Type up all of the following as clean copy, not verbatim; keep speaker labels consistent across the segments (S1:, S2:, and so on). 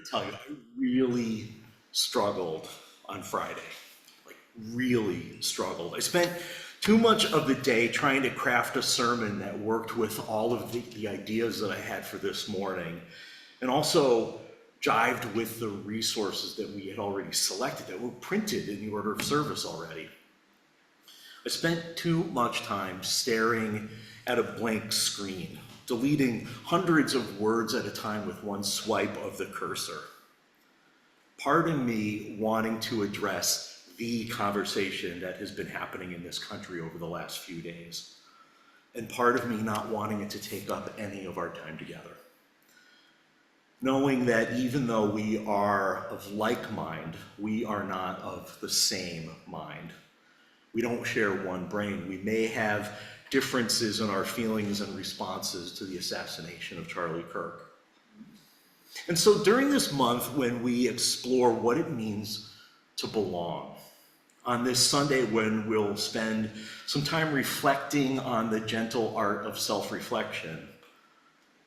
S1: tell you, I really struggled on Friday. Like, really struggled. I spent too much of the day trying to craft a sermon that worked with all of the ideas that I had for this morning, and also jived with the resources that we had already selected that were printed in the order of service already. I spent too much time staring at a blank screen, deleting hundreds of words at a time with one swipe of the cursor. Part of me wanting to address the conversation that has been happening in this country over the last few days, and part of me not wanting it to take up any of our time together. Knowing that even though we are of like mind, we are not of the same mind. We don't share one brain. We may have differences in our feelings and responses to the assassination of Charlie Kirk. And so during this month, when we explore what it means to belong, on this Sunday when we'll spend some time reflecting on the gentle art of self-reflection,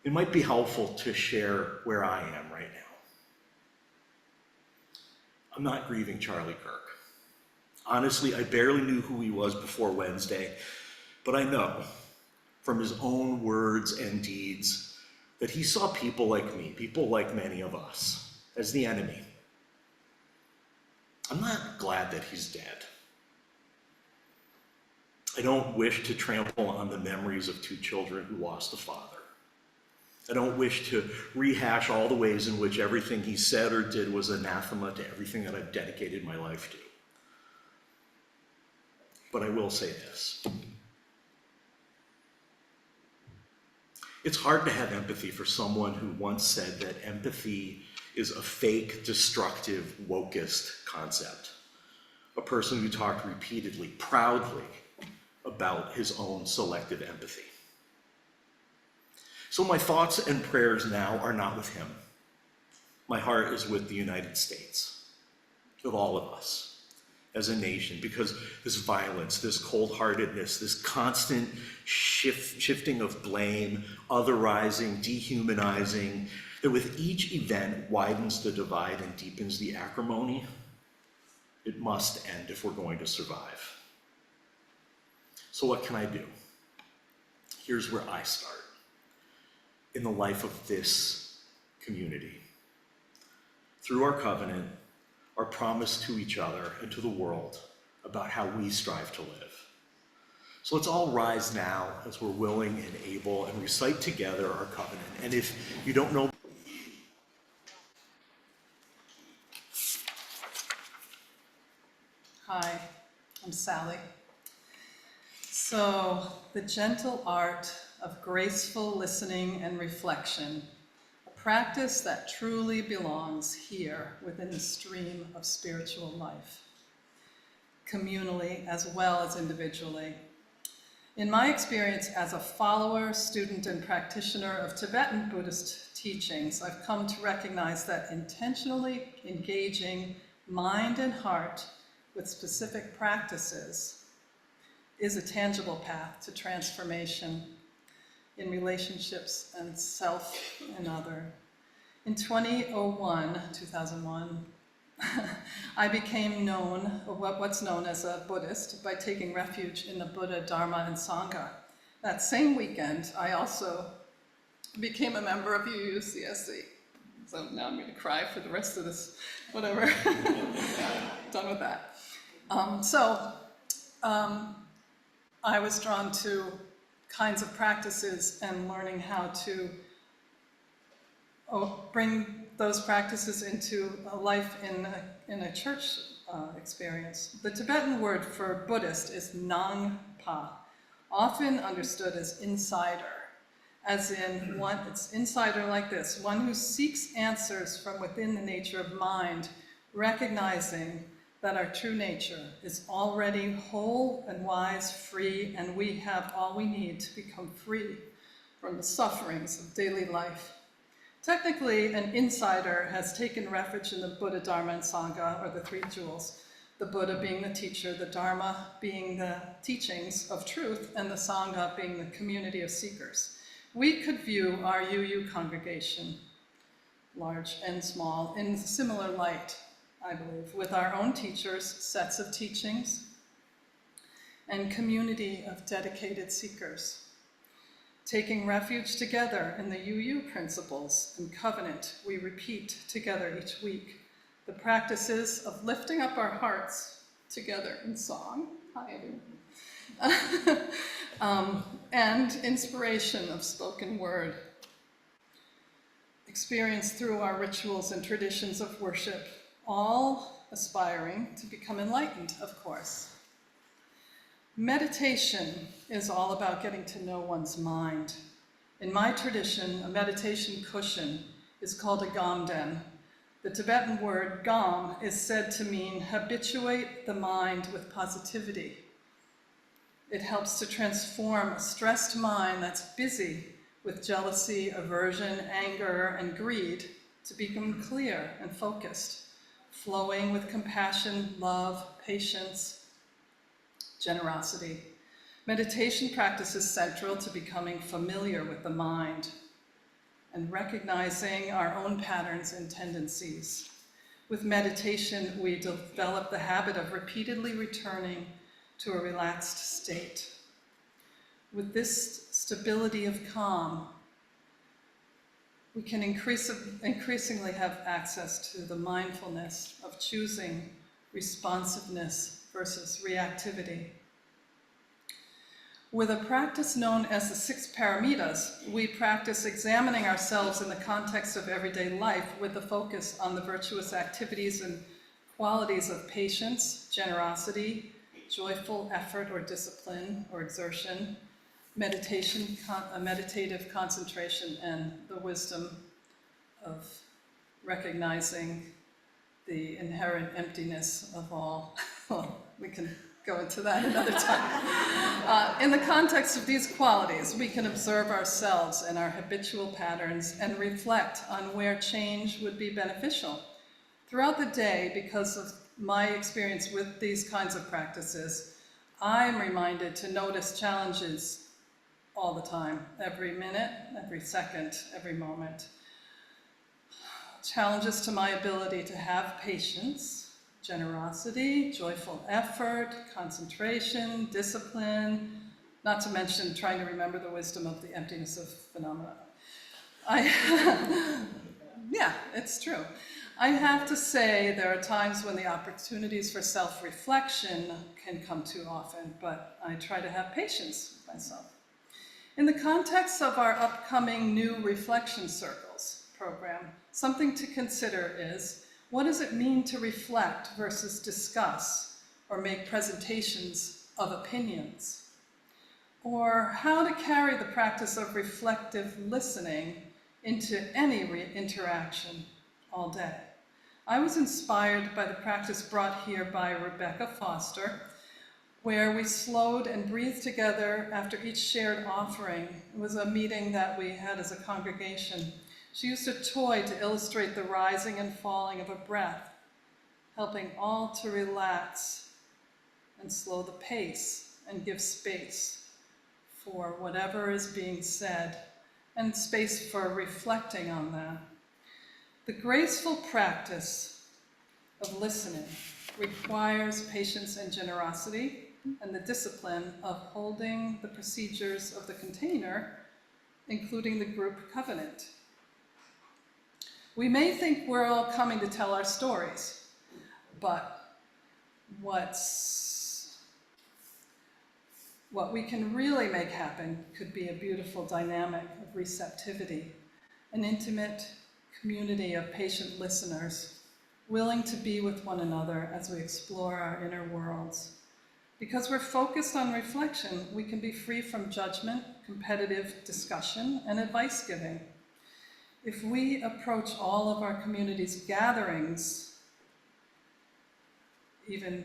S1: it might be helpful to share where I am right now. I'm not grieving Charlie Kirk. Honestly, I barely knew who he was before Wednesday, but I know from his own words and deeds that he saw people like me, people like many of us, as the enemy. I'm not glad that he's dead. I don't wish to trample on the memories of two children who lost a father. I don't wish to rehash all the ways in which everything he said or did was anathema to everything that I've dedicated my life to. But I will say this. It's hard to have empathy for someone who once said that empathy is a fake, destructive, wokist concept. A person who talked repeatedly, proudly, about his own selective empathy. So my thoughts and prayers now are not with him. My heart is with the United States, with all of us as a nation, because this violence, this cold-heartedness, this constant shifting of blame, otherizing, dehumanizing, that with each event widens the divide and deepens the acrimony, it must end if we're going to survive. So what can I do? Here's where I start. In the life of this community. Through our covenant, our promise to each other and to the world about how we strive to live. So let's all rise now as we're willing and able and recite together our covenant. And if you don't know,
S2: Hi, I'm Sally. So, the gentle art of graceful listening and reflection, a practice that truly belongs here within the stream of spiritual life, communally as well as individually. In my experience as a follower, student, and practitioner of Tibetan Buddhist teachings, I've come to recognize that intentionally engaging mind and heart with specific practices is a tangible path to transformation in relationships and self and other. In 2001, I became what's known as a Buddhist by taking refuge in the Buddha, Dharma, and Sangha. That same weekend, I also became a member of UUCSC. So now I'm going to cry for the rest of this, whatever. Done with that. I was drawn to kinds of practices and learning how to bring those practices into a life in a church experience. The Tibetan word for Buddhist is Nangpa, often understood as insider, as in one, it's insider like this, one who seeks answers from within the nature of mind, recognizing that our true nature is already whole and wise, free, and we have all we need to become free from the sufferings of daily life. Technically, an insider has taken refuge in the Buddha, Dharma, and Sangha, or the three jewels. The Buddha being the teacher, the Dharma being the teachings of truth, and the Sangha being the community of seekers. We could view our UU congregation large and small, in similar light, I believe, with our own teachers, sets of teachings, and community of dedicated seekers. Taking refuge together in the UU principles and covenant we repeat together each week, the practices of lifting up our hearts together in song, hi everyone, and inspiration of spoken word, experienced through our rituals and traditions of worship, all aspiring to become enlightened, of course. Meditation is all about getting to know one's mind. In my tradition, a meditation cushion is called a gamden. The Tibetan word gam is said to mean habituate the mind with positivity. It helps to transform a stressed mind that's busy with jealousy, aversion, anger, and greed to become clear and focused, flowing with compassion, love, patience, generosity. Meditation practice is central to becoming familiar with the mind and recognizing our own patterns and tendencies. With meditation, we develop the habit of repeatedly returning to a relaxed state. With this stability of calm, we can increasingly have access to the mindfulness of choosing responsiveness versus reactivity. With a practice known as the 6 paramitas, we practice examining ourselves in the context of everyday life with a focus on the virtuous activities and qualities of patience, generosity, joyful effort or discipline or exertion, meditation, meditative concentration, and the wisdom of recognizing the inherent emptiness of all. Well, we can go into that another time. In the context of these qualities, we can observe ourselves and our habitual patterns and reflect on where change would be beneficial. Throughout the day, because of my experience with these kinds of practices, I'm reminded to notice challenges all the time, every minute, every second, every moment. Challenges to my ability to have patience, generosity, joyful effort, concentration, discipline, not to mention trying to remember the wisdom of the emptiness of phenomena. Yeah, it's true. I have to say there are times when the opportunities for self-reflection can come too often, but I try to have patience with myself. In the context of our upcoming new reflection circles program, something to consider is, what does it mean to reflect versus discuss or make presentations of opinions? Or how to carry the practice of reflective listening into any interaction all day. I was inspired by the practice brought here by Rebecca Foster, where we slowed and breathed together after each shared offering. It was a meeting that we had as a congregation. She used a toy to illustrate the rising and falling of a breath, helping all to relax and slow the pace and give space for whatever is being said and space for reflecting on that. The graceful practice of listening requires patience and generosity and the discipline of holding the procedures of the container, including the group covenant. We may think we're all coming to tell our stories, but what we can really make happen could be a beautiful dynamic of receptivity, an intimate community of patient listeners, willing to be with one another as we explore our inner worlds. Because we're focused on reflection, we can be free from judgment, competitive discussion, and advice giving. If we approach all of our community's gatherings, even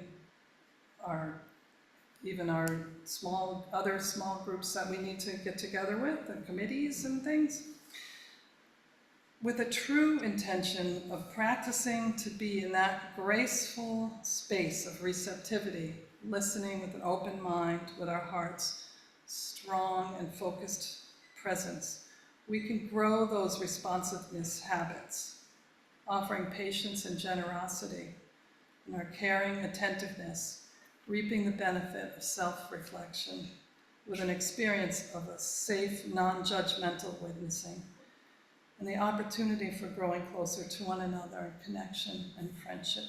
S2: our other small groups that we need to get together with, and committees and things, with a true intention of practicing to be in that graceful space of receptivity, listening with an open mind, with our hearts, strong and focused presence, we can grow those responsiveness habits. offering patience and generosity, and our caring attentiveness, reaping the benefit of self-reflection with an experience of a safe, non-judgmental witnessing, and the opportunity for growing closer to one another in connection and friendship.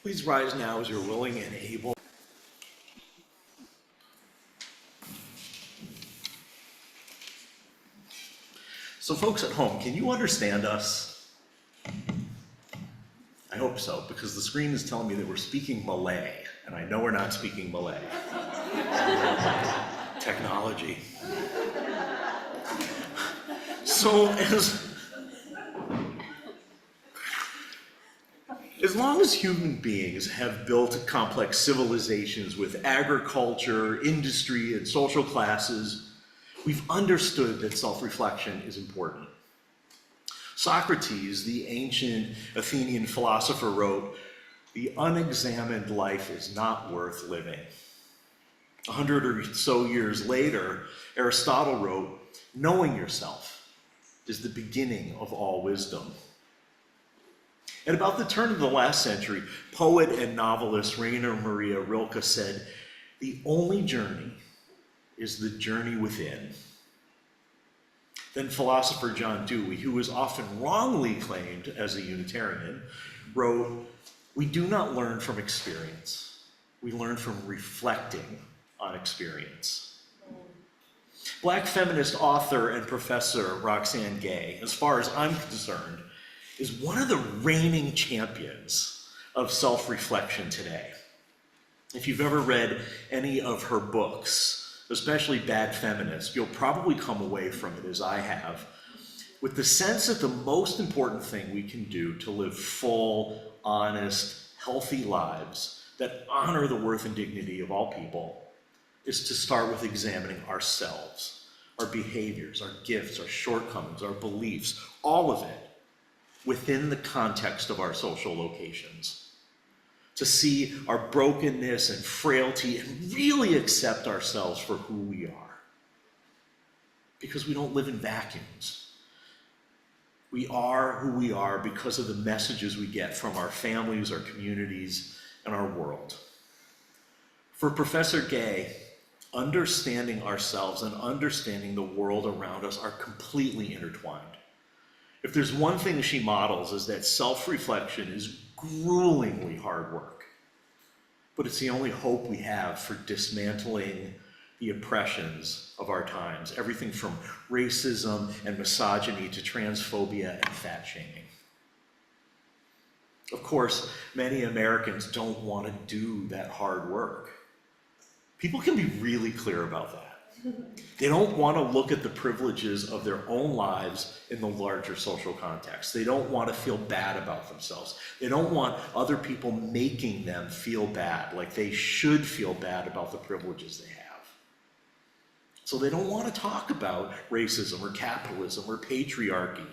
S1: Please rise now as you're willing and able. So folks at home, can you understand us? I hope so, because the screen is telling me that we're speaking Malay, and I know we're not speaking Malay. Technology. So as long as human beings have built complex civilizations with agriculture, industry, and social classes, we've understood that self-reflection is important. Socrates, the ancient Athenian philosopher, wrote, "The unexamined life is not worth living." 100 or so years later, Aristotle wrote, "Knowing yourself is the beginning of all wisdom." At about the turn of the last century, poet and novelist Rainer Maria Rilke said, "The only journey is the journey within." Then philosopher John Dewey, who was often wrongly claimed as a Unitarian, wrote, "We do not learn from experience. We learn from reflecting on experience." Black feminist author and professor Roxane Gay, as far as I'm concerned, is one of the reigning champions of self-reflection today. If you've ever read any of her books, especially Bad Feminist, you'll probably come away from it, as I have, with the sense that the most important thing we can do to live full, honest, healthy lives that honor the worth and dignity of all people is to start with examining ourselves, our behaviors, our gifts, our shortcomings, our beliefs, all of it within the context of our social locations. To see our brokenness and frailty and really accept ourselves for who we are. Because we don't live in vacuums. We are who we are because of the messages we get from our families, our communities, and our world. For Professor Gay, understanding ourselves and understanding the world around us are completely intertwined. If there's one thing she models, is that self-reflection is gruelingly hard work, but it's the only hope we have for dismantling the oppressions of our times, everything from racism and misogyny to transphobia and fat shaming. Of course, many Americans don't want to do that hard work. People can be really clear about that. They don't want to look at the privileges of their own lives in the larger social context. They don't want to feel bad about themselves. They don't want other people making them feel bad, like they should feel bad about the privileges they have. So they don't want to talk about racism or capitalism or patriarchy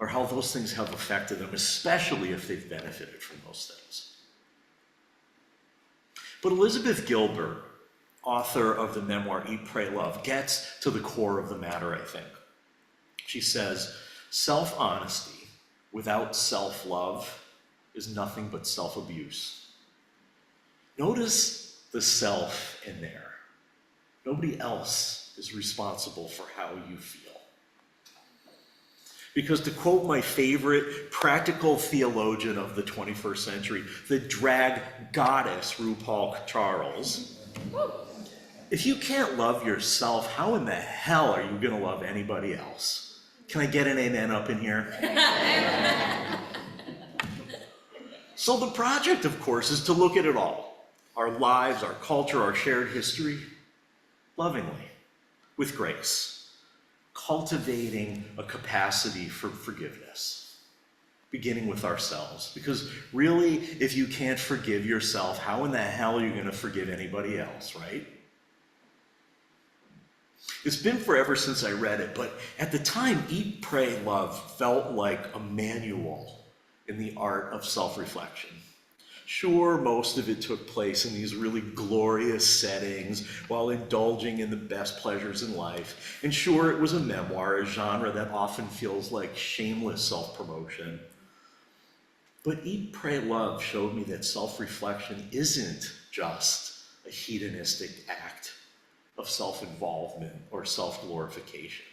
S1: or how those things have affected them, especially if they've benefited from those things. But Elizabeth Gilbert, author of the memoir Eat, Pray, Love, gets to the core of the matter, I think. She says, self-honesty without self-love is nothing but self-abuse. Notice the self in there. Nobody else is responsible for how you feel. Because to quote my favorite practical theologian of the 21st century, the drag goddess RuPaul Charles, if you can't love yourself, how in the hell are you going to love anybody else? Can I get an amen up in here? So the project, of course, is to look at it all. Our lives, our culture, our shared history, lovingly, with grace, cultivating a capacity for forgiveness, beginning with ourselves. Because really, if you can't forgive yourself, how in the hell are you going to forgive anybody else, right? It's been forever since I read it, but at the time, Eat, Pray, Love felt like a manual in the art of self-reflection. Sure, most of it took place in these really glorious settings while indulging in the best pleasures in life. And sure, it was a memoir, a genre that often feels like shameless self-promotion. But Eat, Pray, Love showed me that self-reflection isn't just a hedonistic act of self-involvement or self-glorification.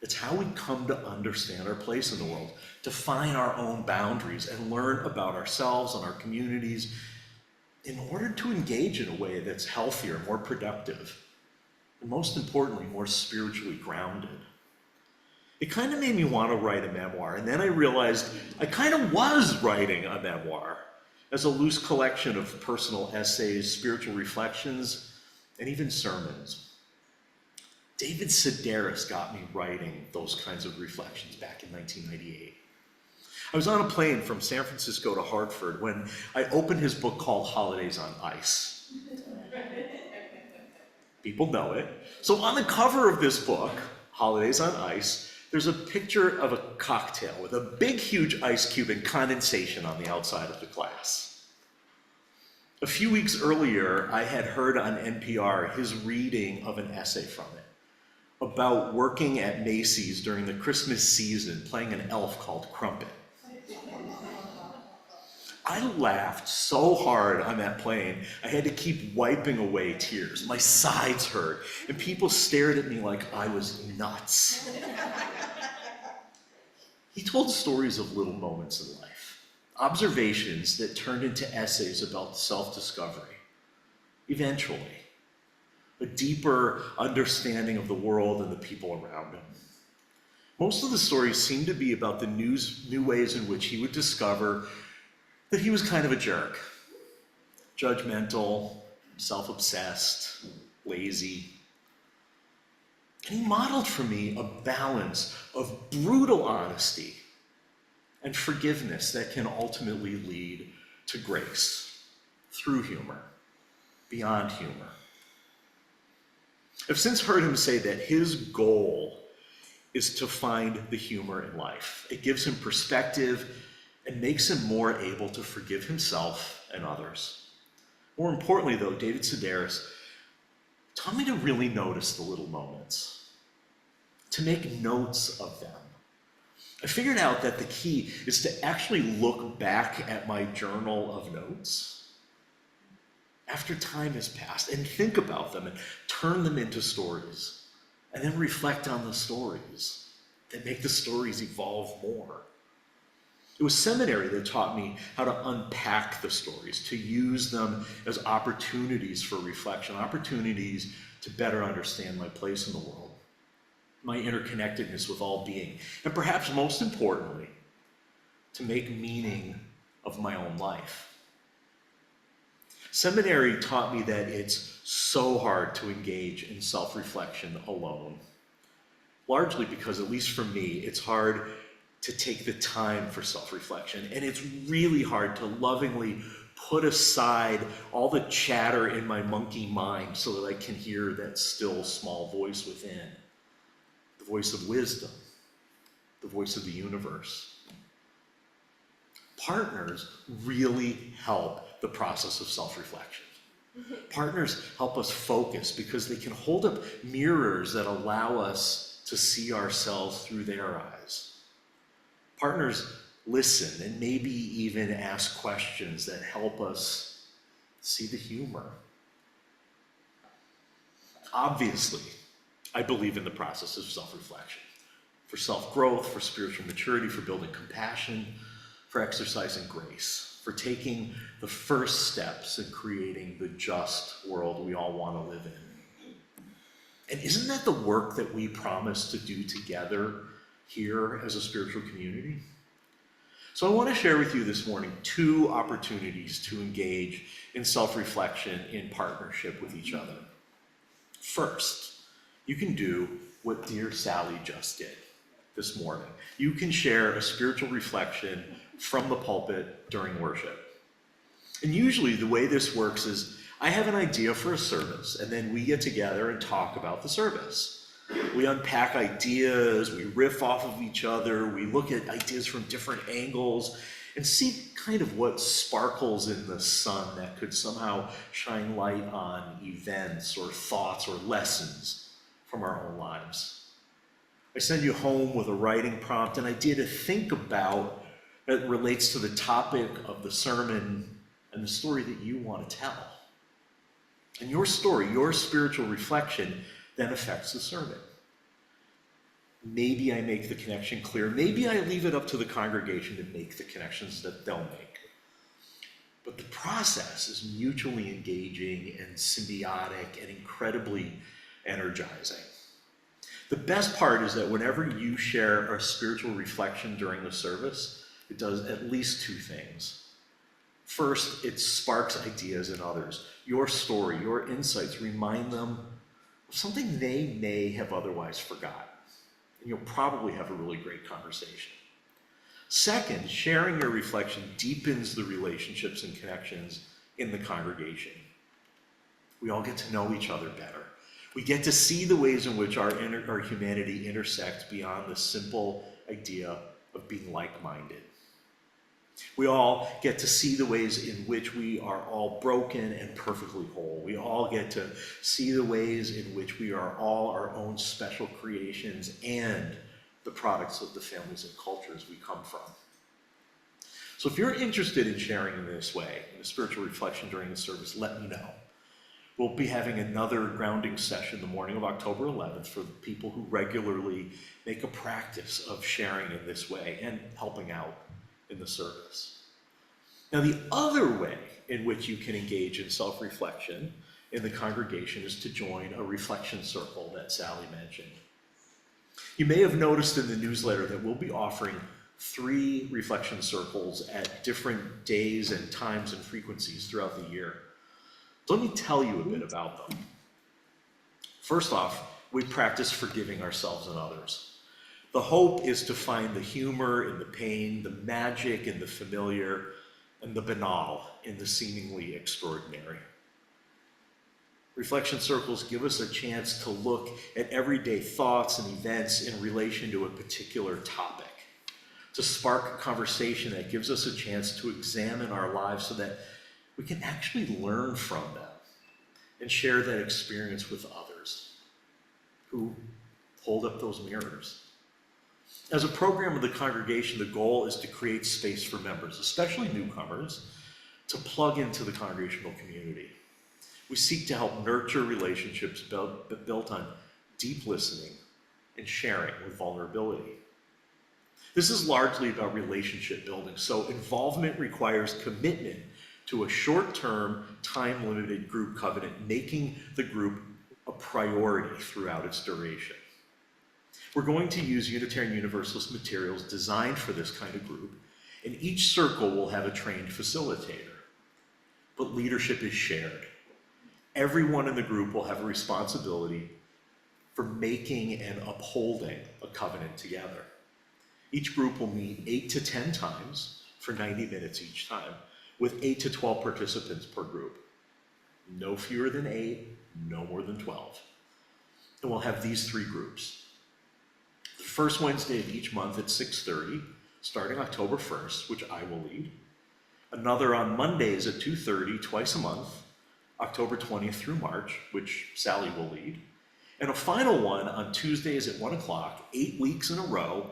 S1: It's how we come to understand our place in the world, define our own boundaries, and learn about ourselves and our communities in order to engage in a way that's healthier, more productive, and most importantly, more spiritually grounded. It kind of made me want to write a memoir, and then I realized I kind of was writing a memoir as a loose collection of personal essays, spiritual reflections, and even sermons. David Sedaris got me writing those kinds of reflections back in 1998. I was on a plane from San Francisco to Hartford when I opened his book called Holidays on Ice. People know it. So on the cover of this book, Holidays on Ice, there's a picture of a cocktail with a big, huge ice cube and condensation on the outside of the glass. A few weeks earlier, I had heard on NPR his reading of an essay from it about working at Macy's during the Christmas season, playing an elf called Crumpet. I laughed so hard on that plane, I had to keep wiping away tears. My sides hurt, and people stared at me like I was nuts. He told stories of little moments in life, observations that turned into essays about self-discovery. Eventually, a deeper understanding of the world and the people around him. Most of the stories seemed to be about the new ways in which he would discover that he was kind of a jerk. Judgmental, self-obsessed, lazy. And he modeled for me a balance of brutal honesty and forgiveness that can ultimately lead to grace through humor, beyond humor. I've since heard him say that his goal is to find the humor in life. It gives him perspective and makes him more able to forgive himself and others. More importantly, though, David Sedaris taught me to really notice the little moments, to make notes of them. I figured out that the key is to actually look back at my journal of notes after time has passed and think about them and turn them into stories, and then reflect on the stories that make the stories evolve more. It was seminary that taught me how to unpack the stories, to use them as opportunities for reflection, opportunities to better understand my place in the world, my interconnectedness with all being, and perhaps most importantly, to make meaning of my own life. Seminary taught me that it's so hard to engage in self-reflection alone, largely because, at least for me, it's hard to take the time for self-reflection, and it's really hard to lovingly put aside all the chatter in my monkey mind so that I can hear that still small voice within, the voice of wisdom, the voice of the universe. Partners really help the process of self-reflection. Partners help us focus because they can hold up mirrors that allow us to see ourselves through their eyes. Partners listen and maybe even ask questions that help us see the humor. Obviously, I believe in the process of self-reflection, for self-growth, for spiritual maturity, for building compassion, for exercising grace, for taking the first steps in creating the just world we all want to live in. And isn't that the work that we promise to do together here as a spiritual community? So I want to share with you this morning 2 opportunities to engage in self-reflection in partnership with each other. First, you can do what dear Sally just did this morning. You can share a spiritual reflection from the pulpit during worship. And usually the way this works is I have an idea for a service, and then we get together and talk about the service. We unpack ideas, we riff off of each other, we look at ideas from different angles, and see kind of what sparkles in the sun that could somehow shine light on events or thoughts or lessons from our own lives. I send you home with a writing prompt, an idea to think about that relates to the topic of the sermon and the story that you want to tell. And your story, your spiritual reflection, then affects the sermon. Maybe I make the connection clear. Maybe I leave it up to the congregation to make the connections that they'll make. But the process is mutually engaging and symbiotic and incredibly energizing. The best part is that whenever you share a spiritual reflection during the service, it does at least two things. First, it sparks ideas in others. Your story, your insights remind them of something they may have otherwise forgotten. And you'll probably have a really great conversation. Second, sharing your reflection deepens the relationships and connections in the congregation. We all get to know each other better. We get to see the ways in which our humanity intersects beyond the simple idea of being like-minded. We all get to see the ways in which we are all broken and perfectly whole. We all get to see the ways in which we are all our own special creations and the products of the families and cultures we come from. So if you're interested in sharing in this way, in a spiritual reflection during the service, let me know. We'll be having another grounding session the morning of October 11th for the people who regularly make a practice of sharing in this way and helping out in the service. Now, the other way in which you can engage in self-reflection in the congregation is to join a reflection circle that Sally mentioned. You may have noticed in the newsletter that we'll be offering 3 reflection circles at different days and times and frequencies throughout the year. So let me tell you a bit about them. First off, we practice forgiving ourselves and others. The hope is to find the humor in the pain, the magic in the familiar, and the banal in the seemingly extraordinary. Reflection circles give us a chance to look at everyday thoughts and events in relation to a particular topic, to spark a conversation that gives us a chance to examine our lives so that we can actually learn from them and share that experience with others who hold up those mirrors. As a program of the congregation, the goal is to create space for members, especially newcomers, to plug into the congregational community. We seek to help nurture relationships built on deep listening and sharing with vulnerability. This is largely about relationship building, so involvement requires commitment to a short-term, time-limited group covenant, making the group a priority throughout its duration. We're going to use Unitarian Universalist materials designed for this kind of group, and each circle will have a trained facilitator. But leadership is shared. Everyone in the group will have a responsibility for making and upholding a covenant together. Each group will meet 8 to 10 times for 90 minutes each time, with 8 to 12 participants per group. No fewer than 8, no more than 12. And we'll have these 3 groups. The first Wednesday of each month at 6:30, starting October 1st, which I will lead. Another on Mondays at 2:30, twice a month, October 20th through March, which Sally will lead. And a final one on Tuesdays at 1 o'clock, 8 weeks in a row,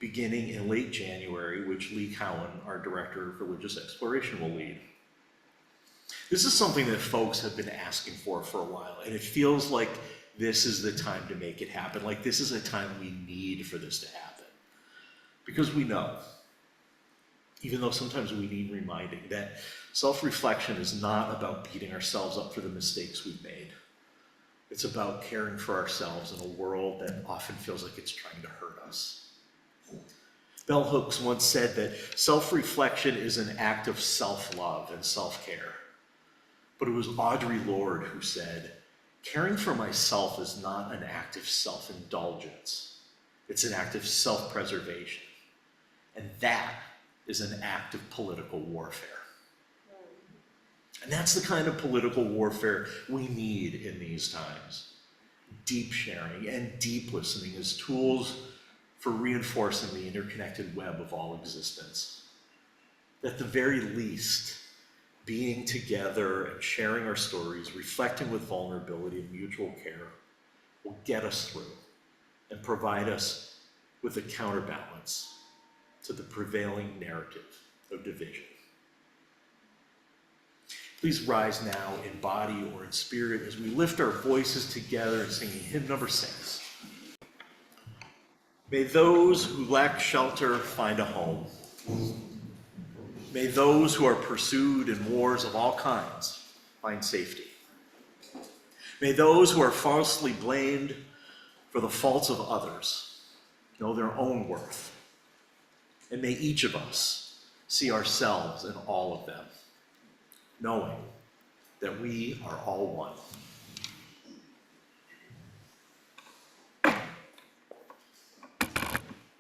S1: beginning in late January, which Lee Cowan, our Director of Religious Exploration, will lead. This is something that folks have been asking for a while, and it feels like this is the time to make it happen. Like this is a time we need for this to happen. Because we know, even though sometimes we need reminding, that self-reflection is not about beating ourselves up for the mistakes we've made. It's about caring for ourselves in a world that often feels like it's trying to hurt us. Bell Hooks once said that self-reflection is an act of self-love and self-care. But it was Audre Lorde who said, caring for myself is not an act of self-indulgence. It's an act of self-preservation. And that is an act of political warfare. And that's the kind of political warfare we need in these times. Deep sharing and deep listening as tools for reinforcing the interconnected web of all existence. at the very least, being together and sharing our stories, reflecting with vulnerability and mutual care will get us through and provide us with a counterbalance to the prevailing narrative of division. Please rise now in body or in spirit as we lift our voices together in singing hymn number 6. May those who lack shelter find a home. May those who are pursued in wars of all kinds find safety. May those who are falsely blamed for the faults of others know their own worth. And may each of us see ourselves in all of them, knowing that we are all one.